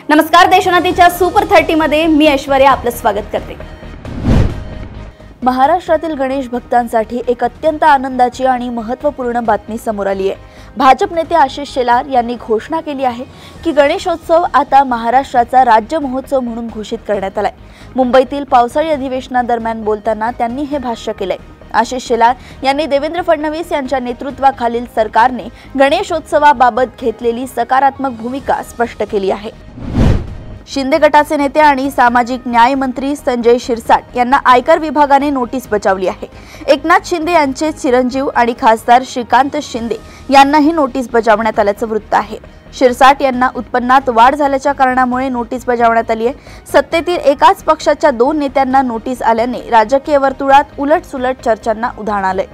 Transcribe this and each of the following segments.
नमस्कार, देशोन्नतीच्या सुपर 30 मध्ये मी ऐश्वर्या आपलं स्वागत करते। महाराष्ट्रातील गणेश भक्तांसाठी एक अत्यंत आनंदाची आणि महत्त्वपूर्ण बातमी समोर आली आहे। भाजप नेते आशिष शेलार यांनी घोषणा केली आहे की गणेशोत्सव आता महाराष्ट्राचा राज्य महोत्सव म्हणून घोषित करण्यात आलाय। मुंबईतील पावसाळी अधिवेशनादरम्यान बोलताना त्यांनी हे भाष्य केलंय। आशिष शेलार यांनी देवेंद्र फडणवीस यांच्या नेतृत्वाखालील सरकारने गणेशोत्सवाबाबत घेतलेली सकारात्मक भूमिका स्पष्ट केली आहे। शिंदे गटाचे नेते आणि सामाजिक न्याय मंत्री संजय शिरसाट यांना आयकर विभागाने नोटीस बजावली आहे। एकनाथ शिंदे यांचे चिरंजीव आणि खासदार श्रीकांत शिंदे यांनाही नोटीस बजावण्यात आल्याचं वृत्त आहे। शिरसाट यांना उत्पन्नात वाढ झाल्याच्या कारणामुळे नोटीस बजावण्यात आली आहे। सत्तेतील एकाच पक्षाच्या दोन नेत्यांना नोटीस आल्याने राजकीय वर्तुळात उलटसुलट चर्चांना उधाण आलंय।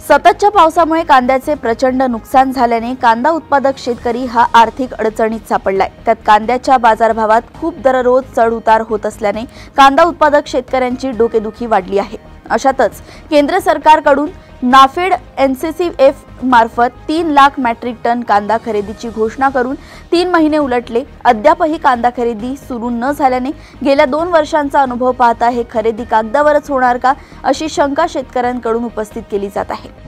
सततच्या पावसामुळे कांद्याचे प्रचंड नुकसान झाल्याने कांदा उत्पादक शेतकरी हा आर्थिक अडचणीत सापडलाय। त्यात कांद्याच्या बाजारभावात खूप दररोज चढ उतार होत असल्याने कांदा उत्पादक शेतकऱ्यांची डोकेदुखी वाढली आहे। अशातच केंद्र सरकारकडून नाफेड NCCF मार्फत 3 लाख मेट्रिक टन कांदा खरेदीची घोषणा करून 3 महिने उलटले, अद्यापही कांदा खरेदी सुरू न झाल्याने गेल्या 2 वर्षांचा अनुभव पाहता हे खरेदी कागदावरच होणार का अशी शंका शेतकऱ्यांकडून उपस्थित केली जात आहे।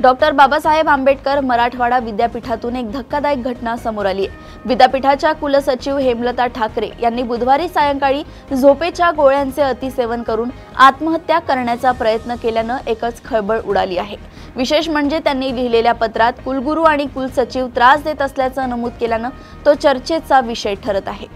डॉक्टर बाबासाहेब आंबेडकर मराठवाडा विद्यापीठातून एक धक्कादायक घटना समोर आली आहे। विद्यापीठाच्या कुलसचिव हेमलता ठाकरे यांनी बुधवारी सायंकाळी झोपेच्या गोळ्यांचे अतिसेवन करून आत्महत्या करण्याचा प्रयत्न केल्यानं एकच खळबळ उडाली आहे। विशेष म्हणजे त्यांनी लिहिलेल्या पत्रात कुलगुरू आणि कुलसचिव त्रास देत असल्याचं नमूद केल्यानं तो चर्चेचा विषय ठरत आहे।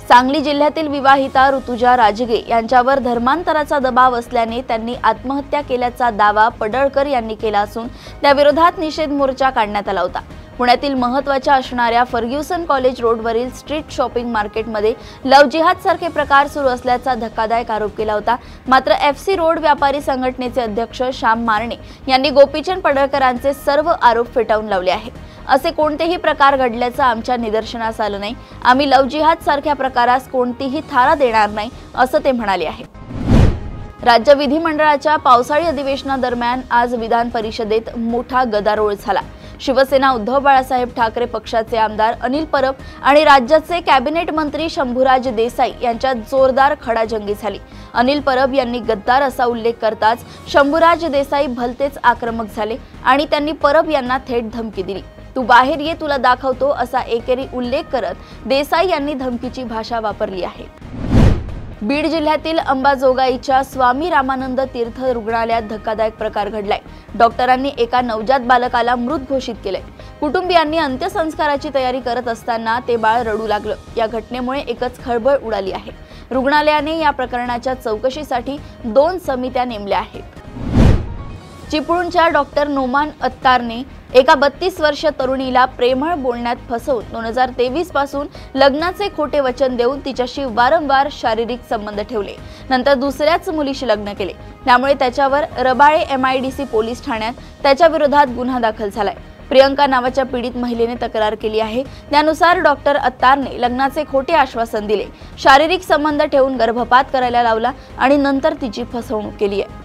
सांगली जिल्ह्यातील विवाहिता ऋतुजा राजगे यांच्यावर धर्मांतराचा दबाव असल्याने त्यांनी आत्महत्या केल्याचा दावा पडळकर यांनी केला असून त्याविरोधात निषेध मोर्चा काढण्यात आला होता। पुण्यातील महत्त्वाच्या असणाऱ्या फर्ग्युसन कॉलेज रोडवरील स्ट्रीट शॉपिंग मार्केटमध्ये लव्ह जिहाद सारखे प्रकार सुरू असल्याचा धक्कादायक आरोप केला होता। मात्र FC रोड व्यापारी संघटनेचे अध्यक्ष श्याम मारणे यांनी गोपीचंद पडळकरांचे सर्व आरोप फेटाळून लावले आहेत। असे कोणतेही प्रकार घडल्याचं आमच्या निदर्शनास आलं नाही। आम्ही लव्ह जिहाद सारख्या प्रकारास कोणतीही थारा देणार नाही असं ते म्हणाले आहे। राज्य विधिमंडळाच्या पावसाळी अधिवेशनादरम्यान आज विधान परिषदेत मोठा गदारोळ झाला। शिवसेना उद्धव बाळासाहेब ठाकरे पक्षाचे आमदार अनिल परब आणि राज्याचे कॅबिनेट मंत्री शंभूराज देसाई यांच्यात जोरदार खडाजंगी झाली। अनिल परब यांनी गद्दार असा उल्लेख करताच शंभूराज देसाई भलतेच आक्रमक झाले आणि त्यांनी परब यांना थेट धमकी दिली। तू बाहेर ये, तुला दाखवतो असा एकेरी उल्लेख करत देसाई यांनी धमकीची भाषा वापरली आहे। बीड जिल्ह्यातील अंबाजोगाईच्या स्वामी रामानंद तीर्थ रुग्णालयात धक्कादायक प्रकार घडलाय। डॉक्टरांनी एका नवजात बालकाला मृत घोषित केलंय। कुटुंबियांनी अंत्यसंस्काराची तयारी करत असताना ते बाळ रडू लागलं। या घटनेमुळे एकच खळबळ उडाली आहे। रुग्णालयाने या प्रकरणाच्या चौकशीसाठी 2 समित्या नेमल्या आहेत। चिपळूणच्या डॉक्टर नोमान अत्तारने एका 32 वर्षीय तरुणीला प्रेमळ बोलण्यात फसवून 2023 पासून लग्नाचे खोटे वचन देऊन तिच्याशी वारंवार शारीरिक संबंध ठेवले। नंतर दुसऱ्याच मुलीशी लग्न केले। त्यामुळे त्याच्यावर रबाळे MIDC पोलीस ठाण्यात त्याच्या विरोधात गुन्हा दाखल झालाय। प्रियंका नावाच्या पीडित महिलेने तक्रार केली आहे। त्यानुसार डॉक्टर अत्तारने लग्नाचे खोटे आश्वासन दिले, शारीरिक संबंध ठेवून गर्भपात करायला लावला आणि नंतर तिची फसवणूक केली आहे।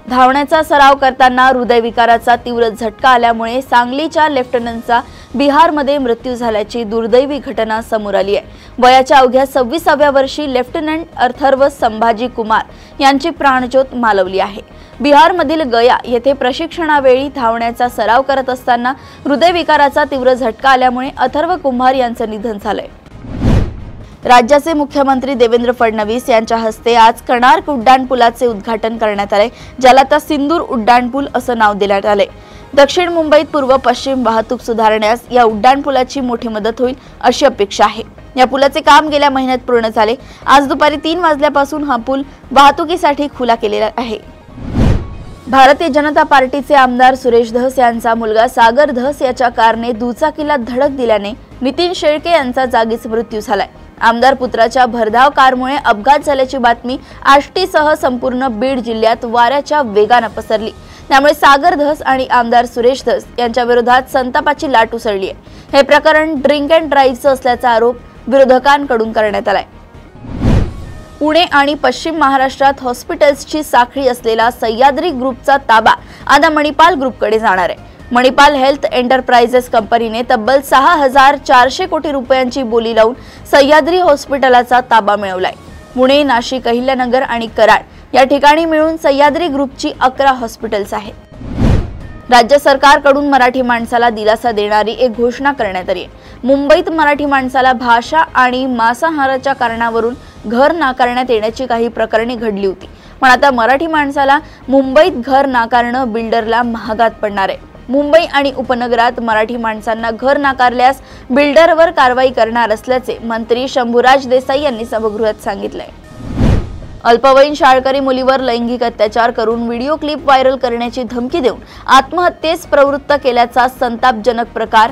धावण्याचा सराव करताना हृदयविकाराचा तीव्र झटका आल्यामुळे सांगलीच्या लेफ्टनंटचा बिहारमध्ये मृत्यू झाल्याची दुर्दैवी घटना समोर आली आहे। वयाच्या अवघ्या 26व्या वर्षी लेफ्टनंट अथर्व संभाजी कुमार यांची प्राणज्योत मालवली आहे। बिहारमधील गया येथे प्रशिक्षणावेळी धावण्याचा सराव करत असताना हृदयविकाराचा तीव्र झटका आल्यामुळे अथर्व कुमार यांचं निधन झालंय। राज्याचे मुख्यमंत्री देवेंद्र फडणवीस यांच्या हस्ते आज कणार्क उड्डाणपुलाचे उद्घाटन करण्यात आले, ज्याला आता सिंदूर उड्डाणपूल असं नाव देण्यात आले। दक्षिण मुंबईत पूर्व पश्चिम वाहतूक सुधारण्यास या उड्डाणपुलाची मोठी मदत होईल अशी अपेक्षा आहे। या पुलाचे काम गेल्या महिन्यात पूर्ण झाले। आज दुपारी 3 वाजल्यापासून हा पूल वाहतुकीसाठी खुला केलेला आहे। भारतीय जनता पार्टीचे आमदार सुरेश धस यांचा मुलगा सागर धस याच्या कारने दुचाकीला धडक दिल्याने नितीन शेळके यांचा जागीच मृत्यू झालाय। आमदार पुत्राच्या भरधाव कारमुळे अपघात झाल्याची बातमी आष्टीसह संपूर्ण बीड जिल्ह्यात वाऱ्याच्या वेगाने पसरली। त्यामुळे सागर धस आणि आमदार सुरेश धस यांच्या विरोधात संतापाची लाट उसळली आहे। हे प्रकरण ड्रिंक अँड ड्राईव्हचं असल्याचा आरोप विरोधकांकडून करण्यात आलाय। पुणे आणि पश्चिम महाराष्ट्रात हॉस्पिटल्सची साखळी असलेला सह्याद्री ग्रुपचा ताबा आता मणिपाल ग्रुपकडे जाणार आहे। मणिपाल हेल्थ एंटरप्राइजेस कंपनीने तब्बल 6,400 कोटी रुपयांची बोली लावून सह्याद्री हॉस्पिटलचा ताबा मिळवलाय। पुणे, नाशिक, अहिल्यानगर आणि कराड या ठिकाणी मिळून सह्याद्री ग्रुपची 11 हॉस्पिटल्स आहेत। राज्य सरकारकडून मराठी माणसाला दिलासा देणारी एक घोषणा करण्यात आली आहे। मुंबईत मराठी माणसाला भाषा आणि मांसाहाराच्या कारणावरून घर नाकारण्यात येण्याची काही प्रकरणे घडली होती, पण आता मराठी माणसाला मुंबईत घर नाकारणं बिल्डरला महागात पडणार आहे। मुंबई आणि उपनगरात मराठी माणसांना घर नाकारल्यास बिल्डरवर कारवाई करणार असल्याचे मंत्री शंभूराज देसाई यांनी सभागृहात सांगितले। अल्पवयीन शाळकरी मुलीवर लैंगिक अत्याचार करून व्हिडिओ क्लिप व्हायरल करण्याची धमकी देऊन आत्महत्येस प्रवृत्त केल्याचा संतापजनक प्रकार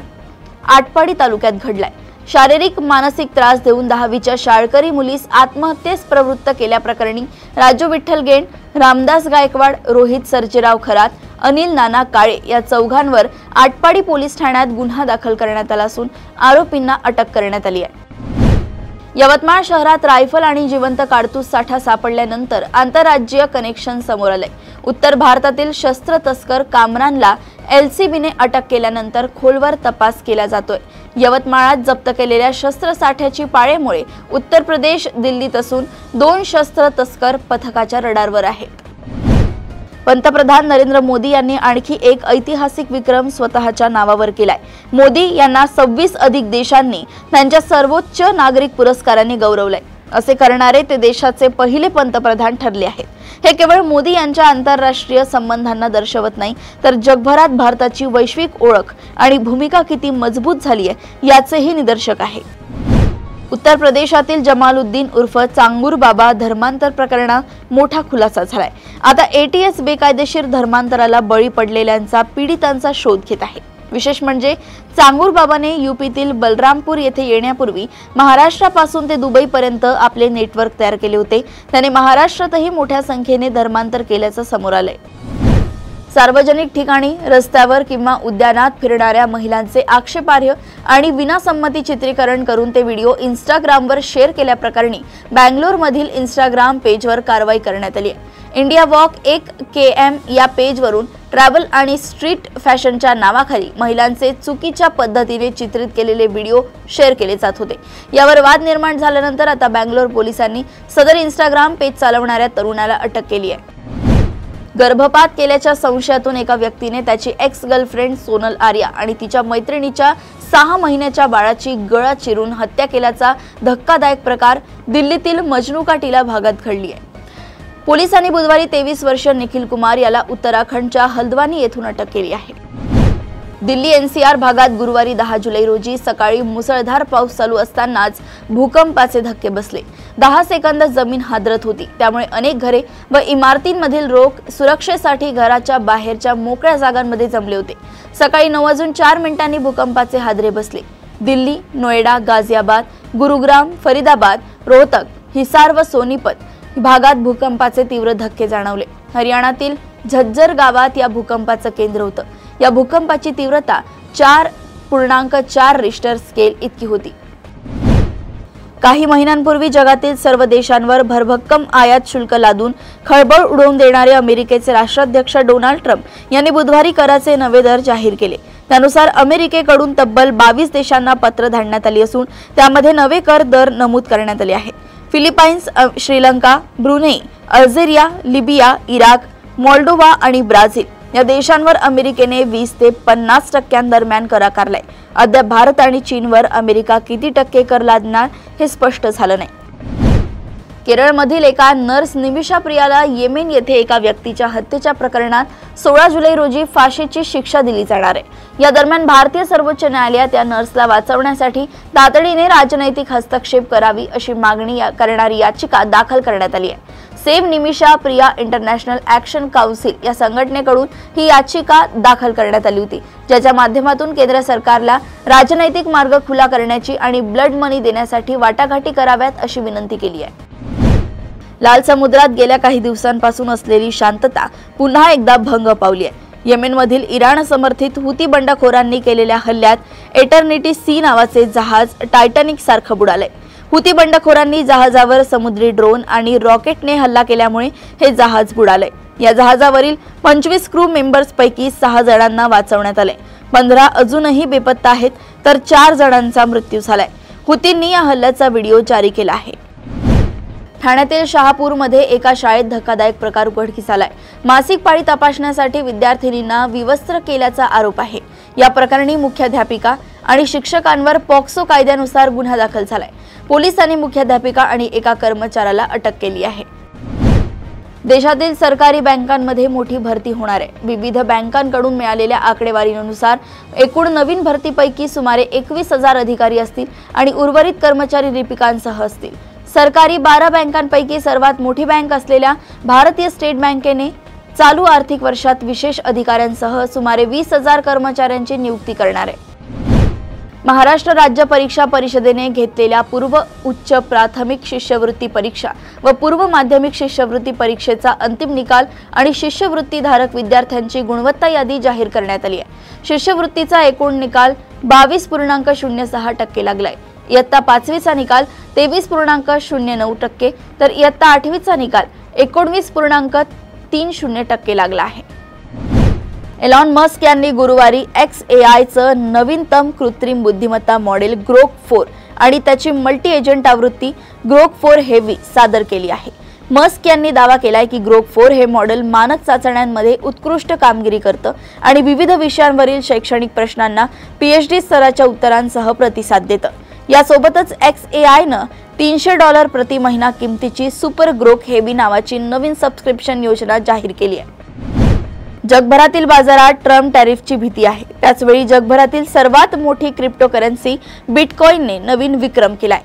आटपाडी तालुक्यात घडलाय। शारीरिक मानसिक त्रास देऊन 10वीच्या शाळकरी मुलीस आत्महत्येस प्रवृत्त केल्याप्रकरणी राजू विठ्ठल गेंड, रामदास गायकवाड, रोहित सर्जेराव खरात, अनिल नाना काळे या चौघांवर आटपाडी पोलीस ठाण्यात गुन्हा दाखल करण्यात आला असून आरोपींना अटक करण्यात आली आहे। यवतमाळ शहरात रायफल आणि जिवंत कारतूस साठा सापडल्यानंतर आंतरराज्यीय कनेक्शन समोर आले। उत्तर भारतातील शस्त्र तस्कर कामरानला एलसीबीने अटक केल्यानंतर खोलवर तपास केला जातोय। यवतमाळात जप्त केलेल्या शस्त्र साठ्याची पाळेमुळे उत्तर प्रदेश दिल्लीत असून 2 शस्त्र तस्कर पथकाच्या रडारवर आहेत। पंतप्रधान नरेंद्र मोदी यांनी आणखी एक ऐतिहासिक विक्रम स्वतःच्या नावावर केलाय। मोदी यांना 26 अधिक देशांनी त्यांच्या सर्वोच्च नागरिक पुरस्काराने गौरवलंय। असे करणारे ते देशाचे पहिले पंतप्रधान ठरले आहेत। हे केवळ मोदी यांच्या आंतरराष्ट्रीय संबंधांना दर्शवत नाही, तर जगभरात भारताची वैश्विक ओळख आणि भूमिका किती मजबूत झाली आहे याचेही निदर्शक आहे। उत्तर प्रदेशातील जमालुद्दीन उर्फ चांगूर बाबा धर्मांतर प्रकरणात मोठा खुलासा झालाय। आता एटीएस बेकायदेशीर धर्मांतराला बळी पडलेल्यांचा पीडितांचा शोध घेत आहे। विशेष म्हणजे चांगूर बाबाने यूपीतील बलरामपूर येथे येण्यापूर्वी महाराष्ट्रापासून ते दुबईपर्यंत आपले नेटवर्क तयार केले होते। त्याने महाराष्ट्रातही मोठ्या संख्येने धर्मांतर केल्याचं समोर आलंय। सार्वजनिक ठिकाणी रस्त्यावर किंवा उद्यानात फिरणाऱ्या महिलांचे आक्षेपार्ह आणि विनासंमती चित्रीकरण करून ते व्हिडिओ इंस्टाग्रामवर शेअर केल्याप्रकरणी बँगलोरमधील इंस्टाग्राम पेजवर कारवाई करण्यात आली आहे। इंडिया वॉक 1KM या पेजवरून ट्रॅव्हल आणि स्ट्रीट फॅशनच्या नावाखाली महिलांचे चुकीच्या पद्धतीने चित्रित केलेले व्हिडिओ शेअर केले जात होते। यावर वाद निर्माण झाल्यानंतर आता बँगलोर पोलिसांनी सदर इंस्टाग्राम पेज चालवणाऱ्या तरुणाला अटक केली आहे। गर्भपात केल्याच्या संशयातून एका व्यक्तीने त्याची एक्स गर्लफ्रेंड सोनल आर्या आणि तिच्या मैत्रिणीच्या 6 महिन्याच्या बाळाची गळा चिरून हत्या केल्याचा धक्कादायक प्रकार दिल्लीतील मजनूकाटीला भागात घडली आहे। पोलिसांनी बुधवारी 23 वर्षीय निखिल कुमार याला उत्तराखंडच्या हल्द्वानी येथून अटक केली आहे। दिल्ली एनसीआर भागात गुरुवारी 10 जुलै रोजी सकाळी मुसळधार पाऊस चालू असतानाच भूकंपाचे धक्के बसले। 10 सेकंद जमीन हादरत होती, त्यामुळे अनेक घरे व इमारतींमधील लोक सुरक्षेसाठी घराच्या बाहेरच्या मोकळ्या जागांमध्ये जमले होते। सकाळी 9:04 भूकंपाचे हादरे बसले। दिल्ली, नोएडा, गाझियाबाद, गुरुग्राम, फरीदाबाद, रोहतक, हिसार व सोनीपत भागात भूकंपाचे तीव्र धक्के जाणवले। हरियाणातील झज्जर गावात या भूकंपाचं केंद्र होतं। या भूकंपाची तीव्रता 4.4 रिश्टर स्केल इतकी होती। काही महिन्यांपूर्वी जगातील सर्व देशांवर भरभक्कम आयात शुल्क लादून खळबळ उडवून देणारे अमेरिकेचे राष्ट्राध्यक्ष डोनाल्ड ट्रम्प यांनी बुधवारी कराचे नवे दर जाहीर केले। त्यानुसार अमेरिकेकडून तब्बल 22 देशांना पत्र धाडण्यात आली असून त्यामध्ये नवे कर दर नमूद करण्यात आले आहेत। Philippines, Sri Lanka, Brunei, Algeria, Libya, Iraq, Moldova आणि ब्राझील या देशांवर अमेरिकेने 20 ते 50% दरम्यान कर आकारलाय। अद्याप भारत आणि चीनवर अमेरिका किती टक्के कर लादणार हे स्पष्ट झालं नाही। केरळमधील एका नर्स निमिषा प्रियाला येमेन येथे एका व्यक्तीच्या हत्येच्या प्रकरणात 16 जुलै रोजी फाशीची शिक्षा दिली जाणार आहे। या दरम्यान भारतीय सर्वोच्च न्यायालयात या नर्सला वाचवण्यासाठी तातडीने राजनैतिक हस्तक्षेप करावी अशी मागणी करणारी याचिका दाखल करण्यात आली आहे। Save Nimisha Priya international action council या संघटनेकडून ही याचिका दाखल करण्यात आली होती, ज्याच्या माध्यमातून केंद्र सरकारला राजनैतिक मार्ग खुला करण्याची आणि ब्लड मनी देण्यासाठी वाटाघाटी कराव्यात अशी विनंती केली आहे। लाल समुद्रात गेल्या काही दिवसांपासून असलेली शांतता पुन्हा एकदा भंग पावली आहे। येमेनमधील इराण समर्थित हुती बंडखोरांनी केलेल्या हल्ल्यात एटर्निटी सी नावाचे जहाज टायटॅनिक सारखं बुडाले। हुती बंडखोरांनी जहाजावर समुद्री ड्रोन आणि रॉकेटने हल्ला केल्यामुळे हे जहाज बुडाले। या जहाजावरील 25 क्रू मेंबर्स पैकी 6 जणांना वाचवण्यात आले, 15 अजूनही बेपत्ता आहेत, तर 4 जणांचा मृत्यू झालाय. हुतींनी या हल्ल्याचा व्हिडिओ जारी केला आहे. ठाण्यातील शहापूरमध्ये एका शाळेत धक्कादायक प्रकार उघडकीस आलाय. मासिक पाळी तपासण्यासाठी विद्यार्थिनींना विवस्त्र केल्याचा आरोप आहे. या प्रकरणी मुख्याध्यापिका आणि शिक्षकांवर पॉक्सो कायद्यानुसार गुन्हा दाखल झालाय. पोलिसांनी मुख्याध्यापिका आणि एका कर्मचाऱ्याला अटक केली आहे. देशातील सरकारी बँकांमध्ये मोठी भरती होणार आहे. विविध बँकांकडून मिळालेल्या आकडेवारीनुसार एकूण नवीन भरतीपैकी सुमारे 21,000 अधिकारी असतील आणि उर्वरित कर्मचारी लिपिकांसह असतील. सरकारी 12 बँकांपैकी सर्वात मोठी बँक असलेल्या भारतीय स्टेट बँकेने चालू आर्थिक वर्षात विशेष अधिकाऱ्यांसह सुमारे 20,000 कर्मचाऱ्यांची नियुक्ती करणार आहे. महाराष्ट्र राज्य परीक्षा परिषदेने घेतलेल्या पूर्व उच्च प्राथमिक शिष्यवृत्ती परीक्षा व पूर्व माध्यमिक शिष्यवृत्ती परीक्षेचा अंतिम निकाल आणि शिष्यवृत्तीधारक विद्यार्थ्यांची गुणवत्ता यादी जाहीर करण्यात आली आहे. शिष्यवृत्तीचा एकूण निकाल 22.06% लागलाय. इयत्ता 5वीचा निकाल 23.09%, तर इयत्ता 8वीचा निकाल 19.30% लागला आहे. एलॉन मस्क यांनी गुरुवारी XAIचं नवीनतम कृत्रिम बुद्धिमत्ता मॉडेल ग्रोक 4 आणि त्याची मल्टी एजंट आवृत्ती ग्रोक 4 हेवी सादर केली आहे. मस्क यांनी दावा केलाय की ग्रोक 4 हे मॉडेल मानक चाचण्यांमध्ये उत्कृष्ट कामगिरी करतं आणि विविध विषयांवरील शैक्षणिक प्रश्नांना PhD स्तराच्या उत्तरांसह प्रतिसाद देतं. यासोबतच XAIनं $300 प्रति महिना किमतीची सुपर ग्रोक हेवी नावाची नवीन सबस्क्रिप्शन योजना जाहीर केली आहे. जगभरातील बाजारात ट्रम्प टॅरिफची भीती आहे. त्याचवेळी जगभरातील सर्वात मोठी क्रिप्टोकरन्सी बिटकॉइनने नवीन विक्रम केलाय.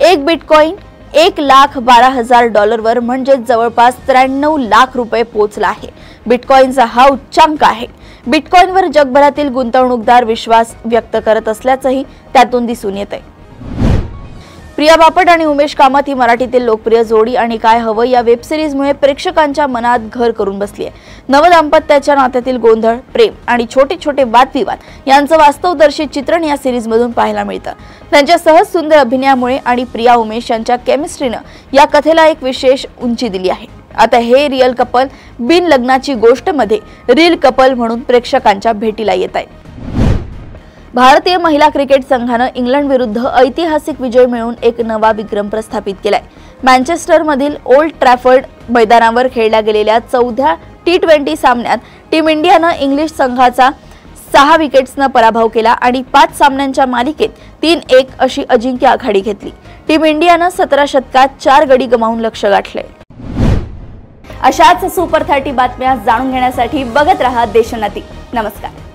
एक बिटकॉइन $1,12,000 वर म्हणजे जवळपास 93 लाख रुपये पोहोचला आहे. बिटकॉइनचा हा उच्चांक आहे. बिटकॉइनवर जगभरातील गुंतवणूकदार विश्वास व्यक्त करत असल्याचंही त्यातून दिसून येतंय. प्रिया बापट आणि उमेश कामत ही मराठीतील लोकप्रिय जोडी आणि काय हवं या वेब सिरीजमुळे प्रेक्षकांच्या मनात घर करून बसली आहे. नवदाम्पत्याच्या नात्यातील गोंधळ, प्रेम आणि छोटे छोटे वादविवाद यांचं वास्तवदर्शी चित्रण या सिरीजमधून पाहायला मिळतं. त्यांच्या सहज सुंदर अभिनयामुळे आणि प्रिया उमेश यांच्या केमिस्ट्रीनं या कथेला एक विशेष उंची दिली आहे. आता हे रिअल कपल बिन लग्नाची गोष्ट मध्ये रिअल कपल म्हणून प्रेक्षकांच्या भेटीला येत आहेत. भारतीय महिला क्रिकेट संघानं इंग्लंड विरुद्ध ऐतिहासिक विजय मिळवून एक नवा विक्रम प्रस्थापित केलाय. मँचेस्टरमधील ओल्ड ट्रॅफर्ड मैदानावर खेळल्या गेलेल्या 14 T20 सामन्यात टीम इंडियानं इंग्लिश संघाचा 6 विकेट्सनं पराभव केला आणि 5 सामन्यांच्या मालिकेत 3-1 अशी अजिंक्य आघाडी घेतली. टीम इंडियानं 17 षटकात 4 गडी गमावून लक्ष्य गाठले. अशाच सुपर 30 बातम्या जाणून घेण्यासाठी बघत रहा देशोन्नती. नमस्कार.